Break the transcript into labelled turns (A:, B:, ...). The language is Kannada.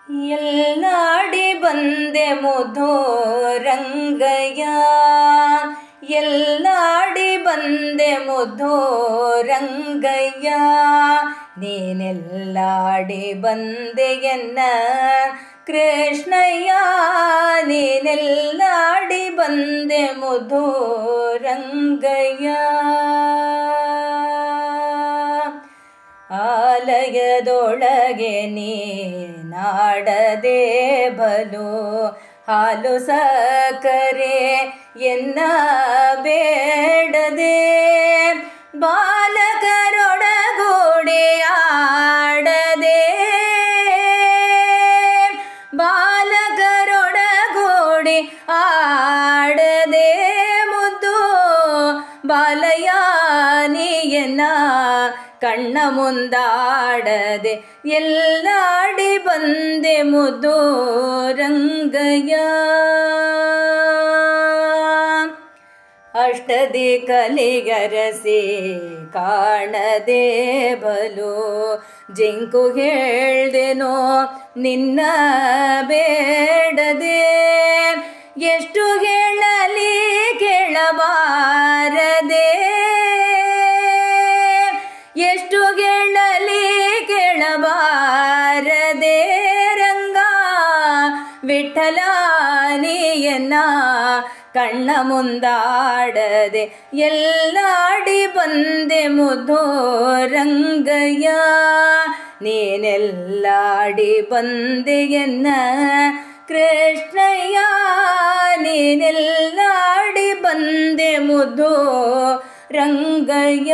A: ಎಲ್ಲಾಡಿ ಬಂದೆ ಮುಧೋ ರಂಗಯ್ಯ, ಎಲ್ಲಾಡಿ ಬಂದೆ ಮುಧೋ ರಂಗಯ್ಯ, ನೀನೆಲ್ಲಾಡಿ ಬಂದೆಯನ್ನ ಕೃಷ್ಣಯ್ಯ, ನೀನೆಲ್ಲಾಡಿ ಬಂದೆ ಮುಧೋ ರಂಗಯ್ಯ. ಆಲಯದೊಳಗೆ ನೀನಾಡದೆ ಬಲು ಹಾಲು ಸಕ್ಕರೆ ಎನ್ನ ಬೇಡದೆ, ಬಾಲಕರೊಡಗೂಡಿ ಆಡದೆ, ಬಾಲಕರೊಡಗೂಡಿ ಆಡದೆ ಮುದ್ದು ಬಾಲಯ್ಯ ನೀಯನ್ನ ಕಣ್ಣ ಮುಂದಾಡದೆ, ಎಲ್ಲಾಡಿ ಬಂದೆ ಮುದ್ದು ರಂಗಯ್ಯ. ಅಷ್ಟದಿಕ್ಕಲಿಗರಸಿ ಕಾಣದೆ ಬಲು ಜಿಂಕು ಹೇಳ್ದೆನೋ ನಿನ್ನ ಬೇಡದೆ, ಎಷ್ಟು ಹೇಳಲಿ ಕೇಳಬಾರದೆ, ಎಷ್ಟು ಹೇಳಲಿ ಕೇಳಬಾರದೆ ರಂಗ ವಿಠಲ ನೀಯನ್ನ ಕಣ್ಣ ಮುಂದಾಡದೆ, ಎಲ್ಲಾಡಿ ಬಂದೆ ಮುಧೋ ರಂಗಯ್ಯ, ನೀನೆಲ್ಲಾಡಿ ಬಂದೆಯನ್ನ ಕೃಷ್ಣಯ್ಯ, ನೀನೆಲ್ಲಾಡಿ ಬಂದೆ ಮುಧೋ ರಂಗಯ್ಯ.